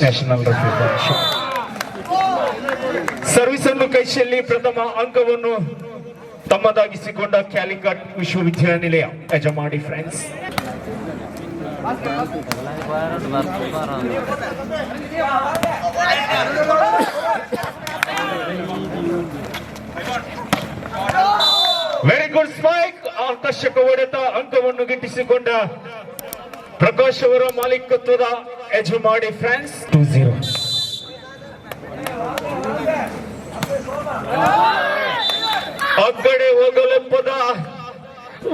National Rafi service ಅನ್ನು ಕೈಶಲ್ಲಿ ಪ್ರಥಮ ಅಂಕವನ್ನು ತಮ್ಮದಾಗಿಸಿಕೊಂಡ ಕ್ಯಾಲಿಕಟ್ ವಿಶ್ವವಿದ್ಯಾನಿಲಯ ಯಜಮಾಡಿ ಫ್ರೆಂಡ್ಸ್. Very good spike. ಆಕರ್ಷಕ ಹೊಡೆತ ಅಂಕವನ್ನು ಗಿಟ್ಟಿಸಿಕೊಂಡ ಪ್ರಕಾಶ್ ಅವರ ಮಾಲೀಕತ್ವದ ಯಜಮಾಡಿ ಫ್ರಾನ್ಸ್ 2-0. ಅಗ್ಗಡೆ ಹೋಗಲೆಪ್ಪದ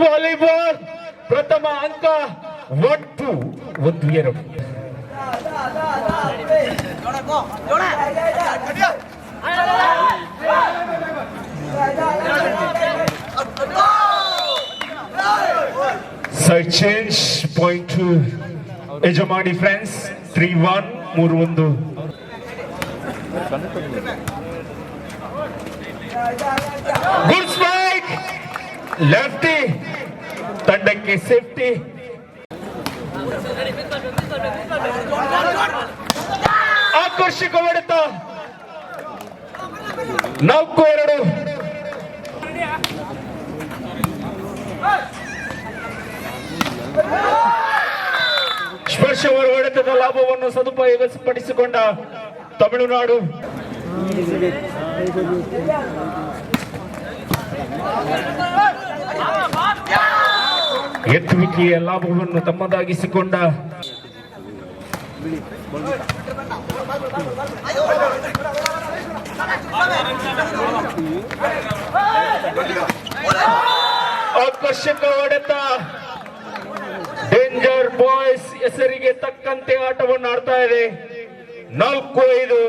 ವಾಲಿಬಾಲ್ ಪ್ರಥಮ ಅಂಕ 1-2. Side change point to Yajamadi friends 3-1. 3-1. Good spike lefty ತಂಡಕ್ಕೆ ಸೇಫ್ಟಿ. ಆಕರ್ಷಕ ಹೊಡೆತ 4-2. ಸ್ಪರ್ಶವರ ಹೊಡೆತದ ಲಾಭವನ್ನು ಸದುಪಯೋಗಪಡಿಸಿಕೊಂಡ ತಮಿಳುನಾಡು. ಎತ್ತುವಿಕೆಯ ಲಾಭವನ್ನು ತಮ್ಮದಾಗಿಸಿಕೊಂಡ ಆಕರ್ಷಕ ಹೊಡೆತ. ಡೇಂಜರ್ ಬಾಯ್ಸ್ ಹೆಸರಿಗೆ ತಕ್ಕಂತೆ ಆಟವನ್ನು ಆಡ್ತಾ ಇದೆ. 4-5.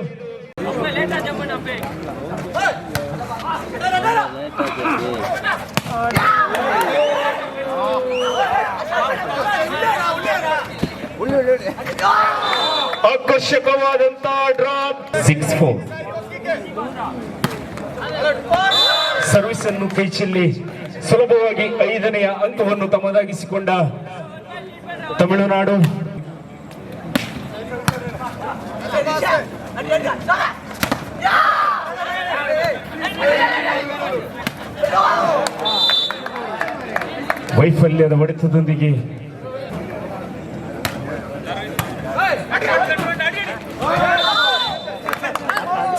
ಆಕರ್ಷಕವಾದಂತಹ ಡ್ರಾಪ್ 6-4. ಸರ್ವಿಸ್ ಅನ್ನು ಕೈಚೆಲ್ಲಿ ಸುಲಭವಾಗಿ 5ನೇ ಅಂಕವನ್ನು ತಮ್ಮದಾಗಿಸಿಕೊಂಡ ತಮಿಳುನಾಡು. ವೈಫಲ್ಯದ ಹೊಡೆತದೊಂದಿಗೆ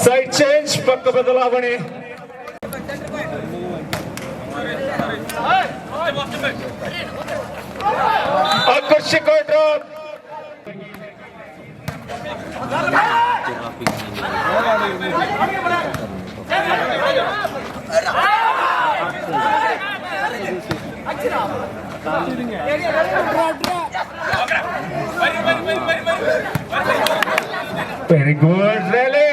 ಸೈಡ್ ಚೇಂಜ್ ಪಕ್ಕ ಬದಲಾವಣೆ. ಆಕರ್ಷಕ ಡ್ರಾಪ್. Very good rally.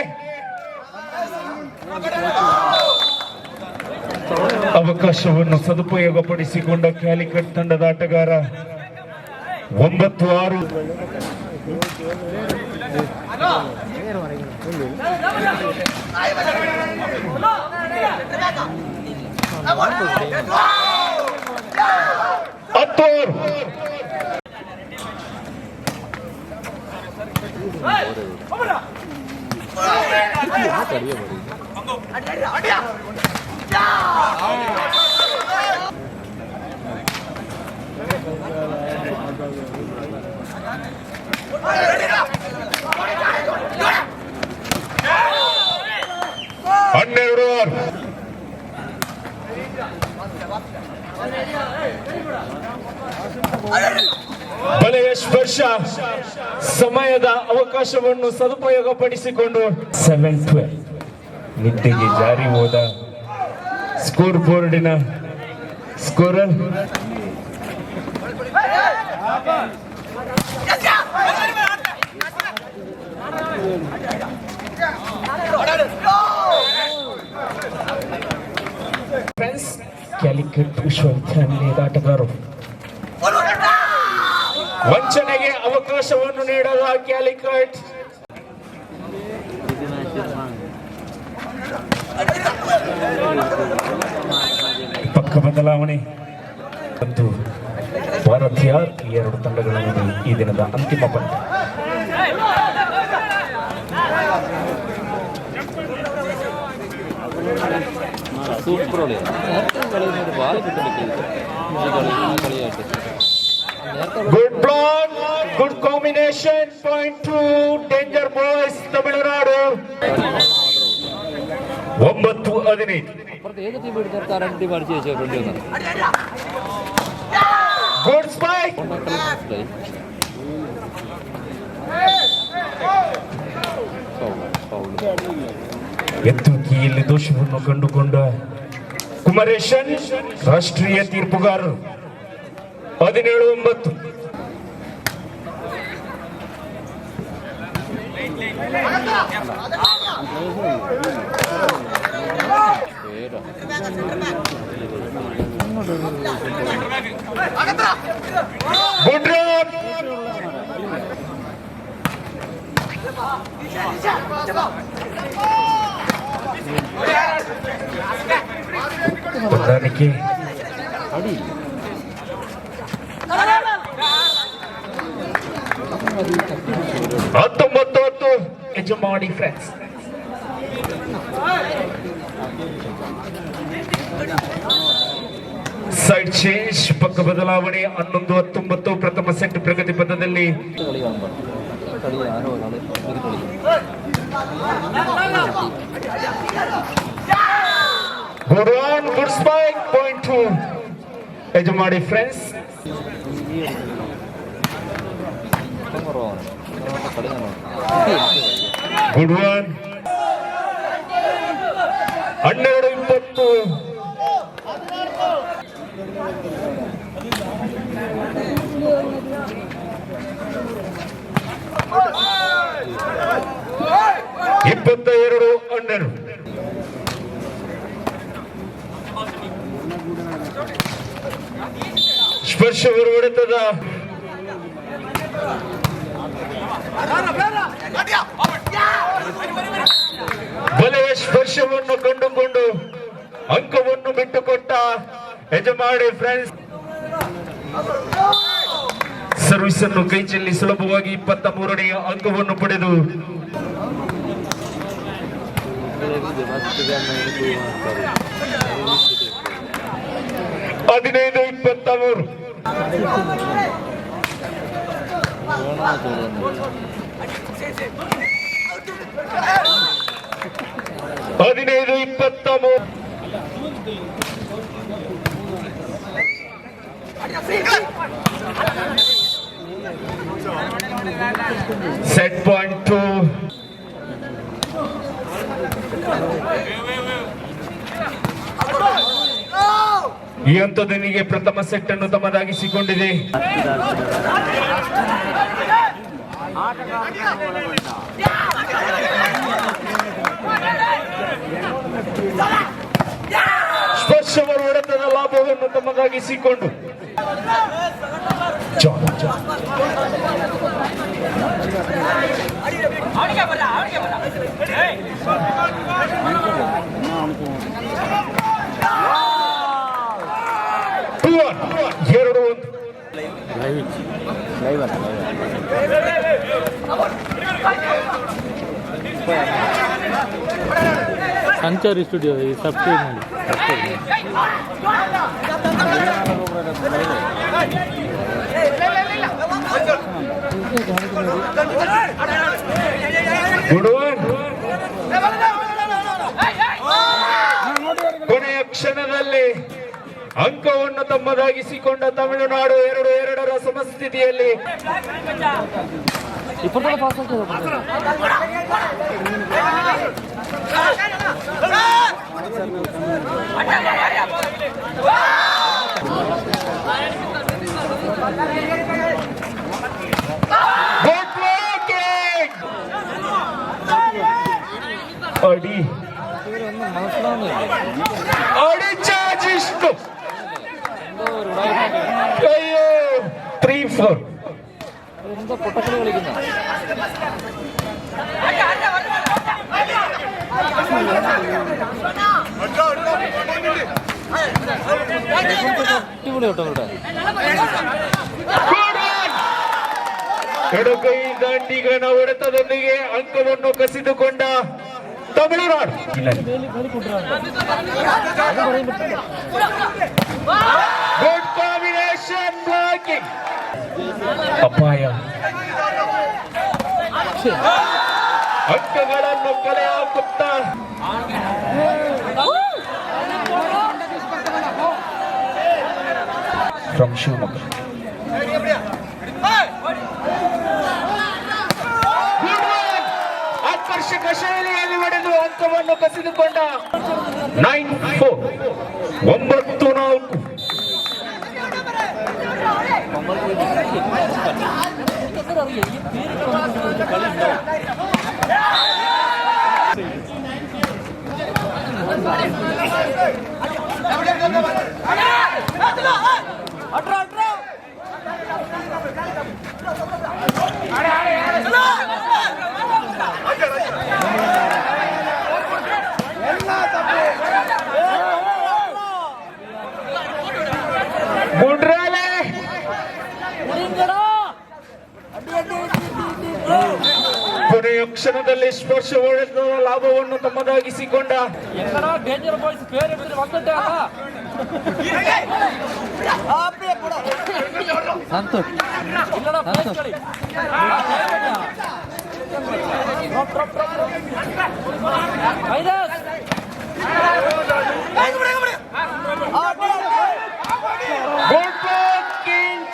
ಅವಕಾಶವನ್ನು ಸದುಪಯೋಗಪಡಿಸಿಕೊಂಡ ಕ್ಯಾಲಿಕಟ್ ತಂಡದ ಆಟಗಾರ 9-6. ಬಲೆಯ ಸ್ಪರ್ಶ ಸಮಯದ ಅವಕಾಶವನ್ನು ಸದುಪಯೋಗಪಡಿಸಿಕೊಂಡು 7-12 ನಿದ್ದೆಗೆ ಜಾರಿ ಹೋದ ಸ್ಕೋರ್ ಬೋರ್ಡಿನ ಸ್ಕೋರರ್. ಫ್ರೆಂಡ್ಸ್, ಕ್ಯಾಲಿಕಟ್ ವಿಶ್ವವಿದ್ಯಾನಿಲಯದ ಆಟಗಾರರು ವಂಚನೆಗೆ ಅವಕಾಶವನ್ನು ನೀಡದ ಕ್ಯಾಲಿಕಟ್ ಪಕ್ಕ ಬದಲಾವಣೆ ಮತ್ತು ಭಾರತೀಯ 2 ತಂಡಗಳ ಈ ದಿನದ ಅಂತಿಮ ಪಂದ್ಯ. സൂപ്പർ കളിയാണ്. നേരത്തെ കളിയുന്നത് ബാൽ കിട്ടുന്നില്ല കളിയായിട്ട്. Good block, good combination. Point to Danger Boys, Tamil Nadu. 9-15. അപ്പുറത്ത് ഏത് ടീം എടുത്താൽ ആ രണ്ട് ടീം അടിച്ച് വെച്ചിട്ടുണ്ട്. Good spike. ಎತ್ತುಕಿಯಲ್ಲಿ ದೋಷವನ್ನು ಕಂಡುಕೊಂಡ ಕುಮಾರೇಶನ್ ರಾಷ್ಟ್ರೀಯ ತೀರ್ಪುಗಾರರು 17-9. Good run. ಪ್ರಧಾನಿಗೆ 19-10 ಯಜಮಾನಿ ಫ್ರೆಂಡ್ಸ್. ಸೈಡ್ ಚೇಂಜ್, ಪಕ್ಕ ಬದಲಾವಣೆ. 11-19 ಪ್ರಥಮ ಸೆಟ್ ಪ್ರಗತಿ ಪಥದಲ್ಲಿ. Good one, good spike. Point to Yajamani friends. Good one. 12-20. ಸ್ಪರ್ಶ ಹೊರಬಡುತ್ತದ. ಬಲೆಯ ಸ್ಪರ್ಶವನ್ನು ಕಂಡುಕೊಂಡು ಅಂಕವನ್ನು ಬಿಟ್ಟುಕೊಟ್ಟ ಯಜಮಾನಿ ಫ್ರೆಂಡ್ಸ್. ಸರ್ವಿಸ್ ಅನ್ನು ಕೈ ಚೆಲ್ಲಿ ಸುಲಭವಾಗಿ 23ನೇ ಅಂಕವನ್ನು ಪಡೆದು 15-23. 15-23. Set point 2. ಈ ಹಂತದೊಂದಿಗೆ ಪ್ರಥಮ ಸೆಟ್ ಅನ್ನು ತಮ್ಮದಾಗಿಸಿಕೊಂಡಿದೆ. ಸ್ಪರ್ಶವರ ಹೊಡೆತದ ಲಾಭವನ್ನು ತಮ್ಮದಾಗಿಸಿಕೊಂಡು ಸಂಚಾರಿ ಸ್ಟುಡಿಯೋ ಈ ಸಬ್ಸ್ಕ್ರೈಬ್ ಮಾಡಿ. ಕೊನೆಯ ಕ್ಷಣದಲ್ಲಿ ಅಂಕವನ್ನು ತಮ್ಮದಾಗಿಸಿಕೊಂಡ ತಮಿಳುನಾಡು 2-2ರ ಸಮಸ್ಥಿತಿಯಲ್ಲಿ. ಅಡಿ ಚಾರ್ಜ್ ಇಷ್ಟು. ಅಯ್ಯೋ 3-4. പൊട്ടക്കളി കളിക്കുന്ന അടിപൊളി കേട്ടോ ഇവിടെ. ಎಡಗೈ ದಾಂಡಿಗನ ಹೊಡೆತದೊಂದಿಗೆ ಅಂಕವನ್ನು ಕಸಿದುಕೊಂಡ ತಮಿಳುನಾಡು. Good combination blocking. ಅಪಾಯ. ಅಂಕಗಳನ್ನು ಕಲೆ ಹಾಕುತ್ತಾ ಫ್ರಮ್ ಶಿವಮೊಗ್ಗ. ಆಕರ್ಷಕ ಶೈಲಿಯಲ್ಲಿ ಹೊಡೆದು ಅಂಕವನ್ನು ಕಸಿದುಕೊಂಡ 9-4. 9-4. ಗುಂಡ್ರಾಲೆ ಕೊನೆಯ ಕ್ಷಣದಲ್ಲಿ ಸ್ಪರ್ಶ ಹೊಡೆದ ಲಾಭವನ್ನು ತಮ್ಮದಾಗಿಸಿಕೊಂಡ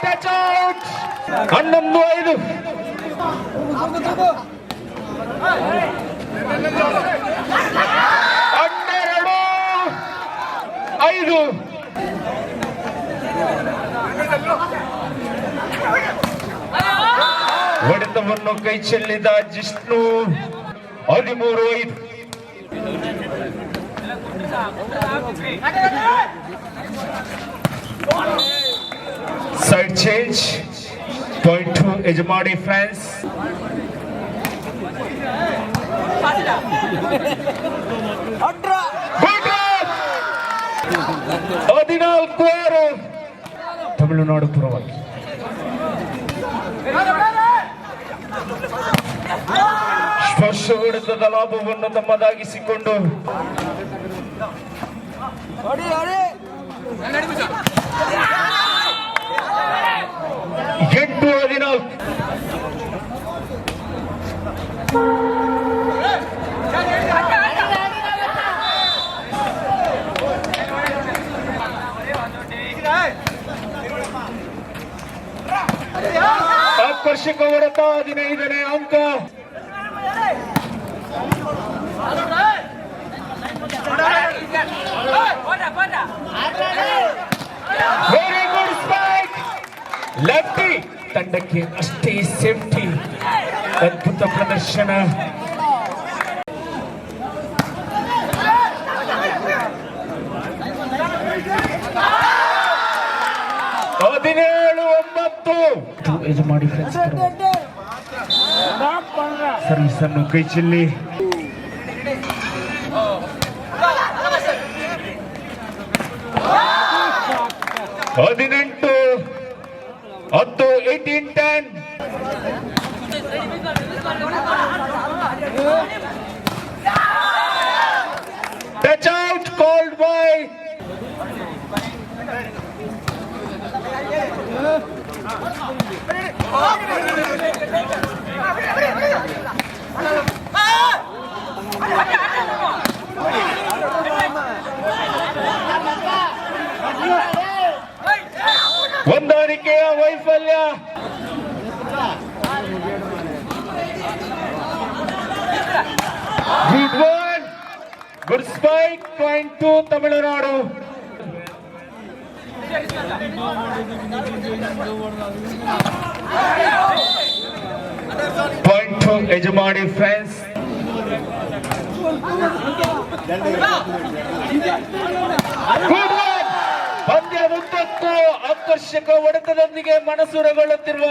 ಟಚ್ ಔಟ್. 11-5. 12-5. ಹೊಡೆತವನ್ನು ಕೈ ಚೆಲ್ಲಿದ Jishnu. 13-5. Side change. Point to Ejimadi fans. Good run. 14-6. Tamil Nadu ಪರವಾಗಿ. ಸ್ಪರ್ಶ ಹೊಡೆತದ ಲಾಭವನ್ನು ತಮ್ಮದಾಗಿಸಿಕೊಂಡು 8-14. ಆಕರ್ಷಕ ಹೊಡೆತ. 15ನೇ ಅಂಕ. Very good spike. ಲೆಫ್ಟಿ ತಂಡಕ್ಕೆ ಅಷ್ಟೇ ಸೇಫ್ಟಿ. ಅದ್ಭುತ ಪ್ರದರ್ಶನ. 17-9. ಯಜಮಾಡಿ ಫ್ರೆಂಡ್ಸ್ ಸರ್ವಿಸ್ ಅನ್ನು ಕೈ ಚೆಲ್ಲಿ 18-10. 18-10. Touch out called by ಹೊಂದಾಣಿಕೆಯ ವೈಫಲ್ಯ. Good one. Good spike. Point to Tamil Nadu. Point to Yajamadi friends. Good one. ಪಂದ್ಯದುದ್ದಕ್ಕೂ ಆಕರ್ಷಕ ಹೊಡೆತದೊಂದಿಗೆ ಮನಸೂರೆಗೊಳ್ಳುತ್ತಿರುವ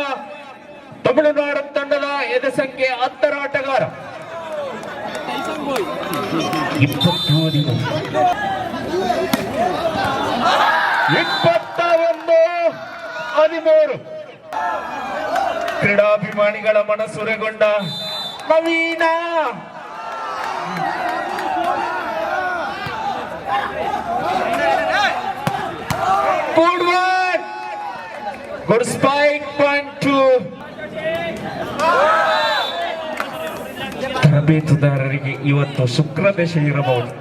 ತಮಿಳುನಾಡು ತಂಡದ ಎದೆ ಸಂಖ್ಯೆ 10ರ ಆಟಗಾರ. 21-13. ಕ್ರೀಡಾಭಿಮಾನಿಗಳ ಮನಸೂರೆಗೊಂಡ ನವೀನ ಗುಡ್ ಸ್ಪೈಕ್ ಪಾಯಿಂಟ್ 2. ತರಬೇತುದಾರರಿಗೆ ಇವತ್ತು ಶುಕ್ರ ದಶೆ ಇರಬಹುದು.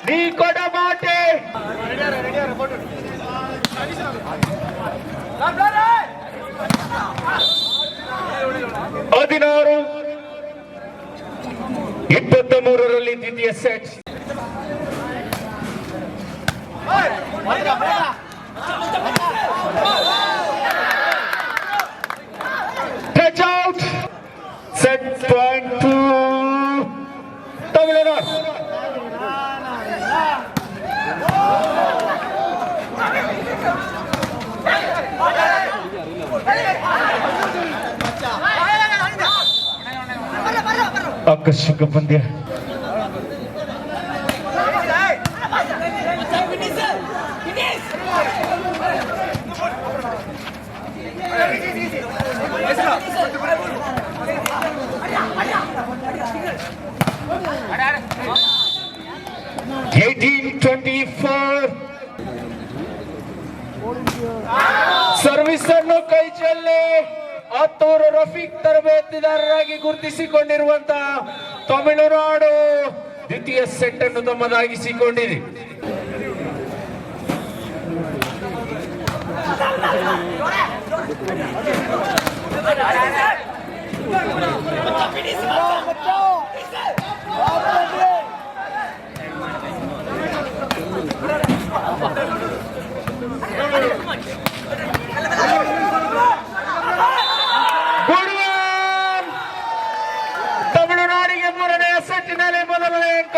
ನೀ ಕೊಡ ಮಾಟೆ 16-23 ದ್ವಿತೀಯ set. Touch out. Set point 2 Tamil Nadu. ಆಕರ್ಷಕ ಪಂದ್ಯ. ಸರ್ವಿಸ್ ಅನ್ನು ಕೈ ಚೆಲ್ಲಿ ಹತ್ತೂರು ರಫೀಕ್ ತರಬೇತಿದಾರರಾಗಿ ಗುರುತಿಸಿಕೊಂಡಿರುವಂತಹ ತಮಿಳುನಾಡು ದ್ವಿತೀಯ ಸೆಟ್ ಅನ್ನು ತಮ್ಮದಾಗಿಸಿಕೊಂಡಿದೆ. ತಮಿಳುನಾಡಿಗೆ ಮೂರನೇ ಸೆಟ್ಟಿನಲ್ಲಿ ಮೊದಲನೇ ಅಂಕ.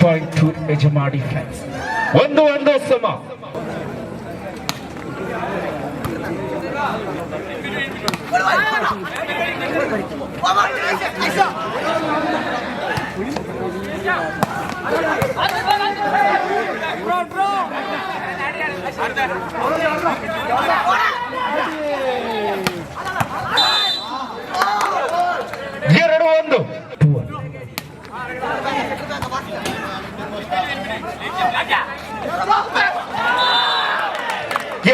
Point 2 ಯಜಮಾಡಿ fans. 1-1 ಸಮ. ಎರಡು ಒಂದು.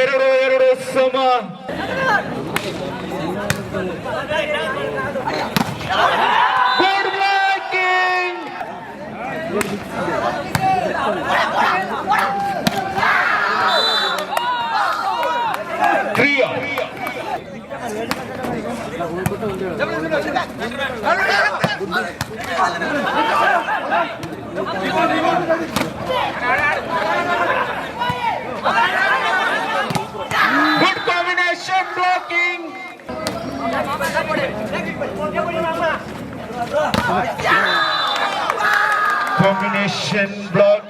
ಎರಡು ಸಮ. Good blocking. ಕ್ರಿಯಾ. Good combination blocking. Combination block.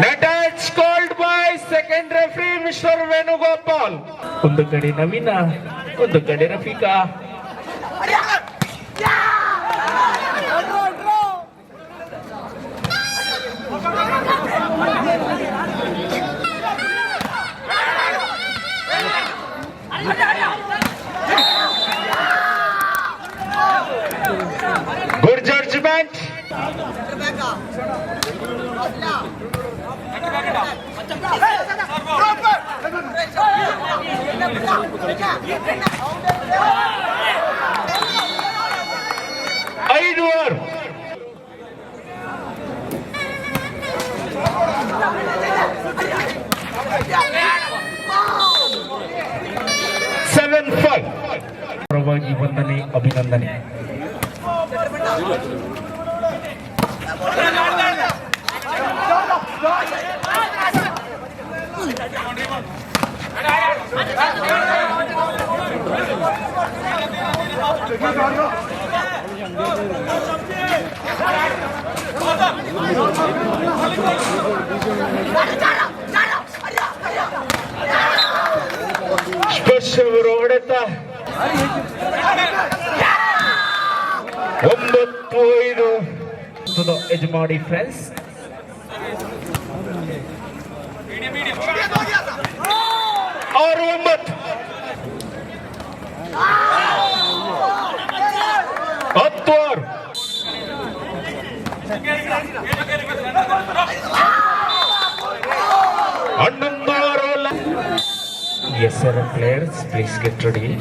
Net edge called by second referee Mr. Venugopal. ಒಂದು ಕಡೆ ನವೀನ, ಒಂದು ಕಡೆ ರಫೀಕಾ. Good judgment. ಐದು ಓವರ್. Seven five. ಪರವಾಗಿ ವಂದನೆ, ಅಭಿನಂದನೆ. 9-5 to the Ejmadi friends. और 9 10 Yes, sir. Players, please get ready.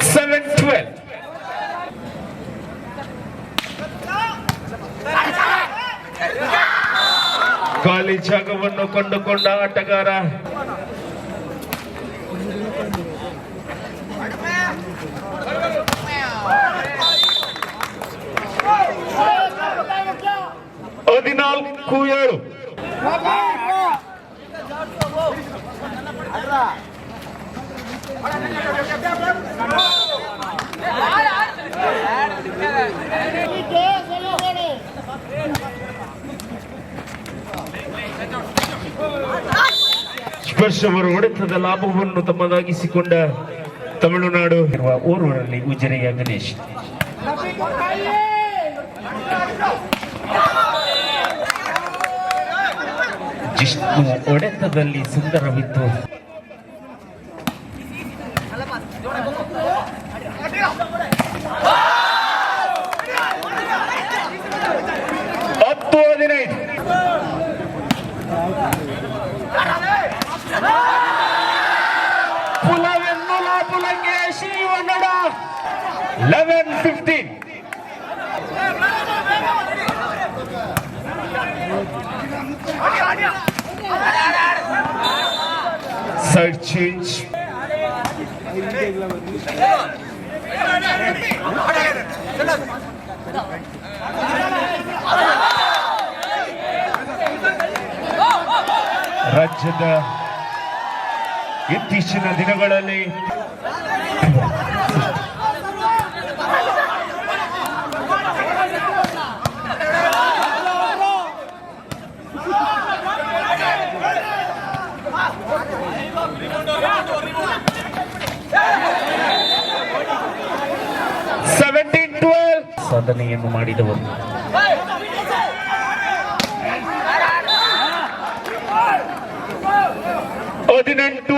7-12. ಖಾಲಿ ಜಾಗವನ್ನು ಕಂಡುಕೊಂಡ ಆಟಗಾರ ಹದಿನಾಲ್ಕು 7 ಸ್ಪರ್ಶವರು ಹೊಡೆತದ ಲಾಭವನ್ನು ತಮ್ಮದಾಗಿಸಿಕೊಂಡ ತಮಿಳುನಾಡು ಇರುವ ಓರ್ವರಲ್ಲಿ ಉಜಿರೆಯ Ganesh Jishnu ಹೊಡೆತದಲ್ಲಿ ಸುಂದರವಿತ್ತು 10-15 Pulavenula Pulangeshi Vanada 11-15 Side change ರಾಜ್ಯದ ಇತ್ತೀಚಿನ ದಿನಗಳಲ್ಲಿ ಸಾಧನೆಯನ್ನು ಮಾಡಿದವರು ಹದಿನೆಂಟು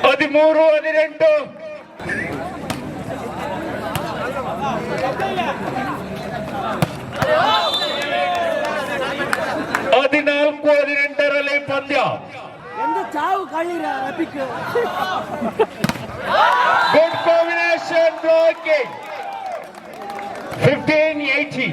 13-18 14-18 ಪಂದ್ಯ good combination blocking 15-18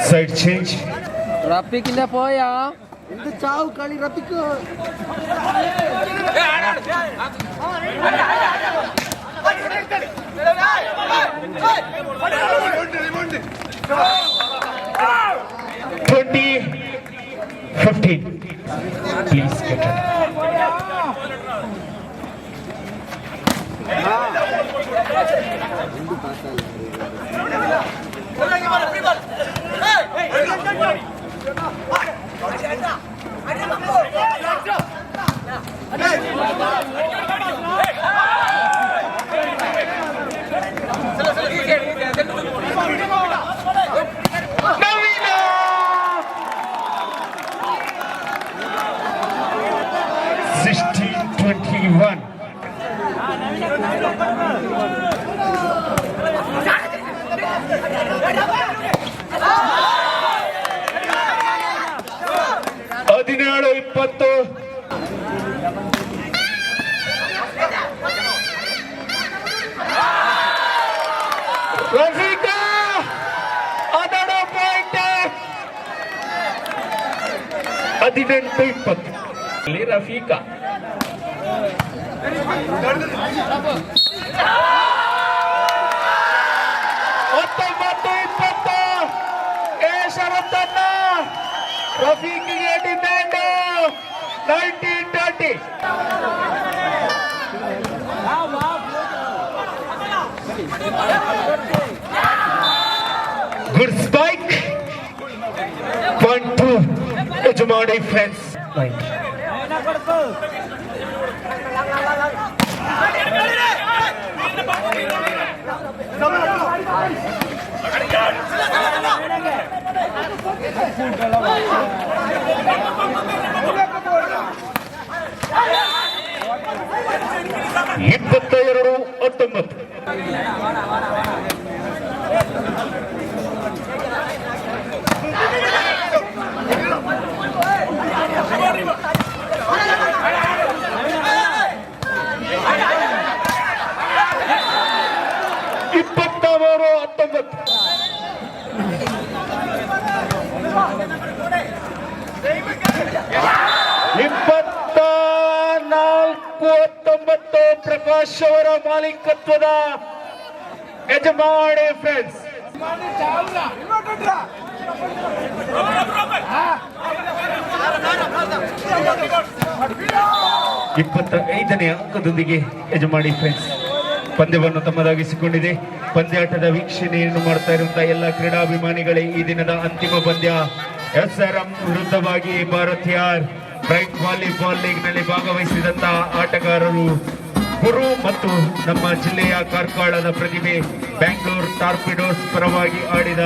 side change ರಫೀಕಿಂದ ಪೋಯಾ എന്ത് ചാവ് കളി റപ്പിക്ക് 20-15 please get it Navina 16-21 17-20 ರಫೀಕಾ ಅದರ ಪಾಯಿಂಟ್ 18-20 ಅಲ್ಲಿ ರಫೀಕಾ ಹತ್ತೊಂಬತ್ತು 20 ಶರತ್ತನ್ನ ರಫೀಕಿಗೆ demand 19-20 good spike point 2 Yajamani friends ಇಪ್ಪತ್ತೆರಡು 19 24-19 ಪ್ರಕಾಶ್ ಅವರ ಮಾಲೀಕತ್ವದ ಯಜಮಾನಿ ಫ್ರೆಂಡ್ಸ್. 25ನೇ ಅಂಕದೊಂದಿಗೆ ಯಜಮಾನಿ ಫ್ರೆಂಡ್ಸ್ ಪಂದ್ಯವನ್ನು ತಮ್ಮದಾಗಿಸಿಕೊಂಡಿದೆ. ಪಂದ್ಯಾಟದ ವೀಕ್ಷಣೆಯನ್ನು ಮಾಡ್ತಾ ಇರುವಂತಹ ಎಲ್ಲ ಕ್ರೀಡಾಭಿಮಾನಿಗಳೇ, ಈ ದಿನದ ಅಂತಿಮ ಪಂದ್ಯ SRM ವಿರುದ್ಧವಾಗಿ ಭಾರತೀಯರ್ ಬ್ರೈಟ್ ವಾಲಿಬಾಲ್ ಲೀಗ್ ನಲ್ಲಿ ಭಾಗವಹಿಸಿದಂತಹ ಆಟಗಾರರು ಗುರು ಮತ್ತು ನಮ್ಮ ಜಿಲ್ಲೆಯ ಕಾರ್ಕಳದ ಪ್ರತಿಭೆ ಬ್ಯಾಂಗ್ಳೂರ್ ಟಾರ್ಪಿಡೋಸ್ ಪರವಾಗಿ ಆಡಿದ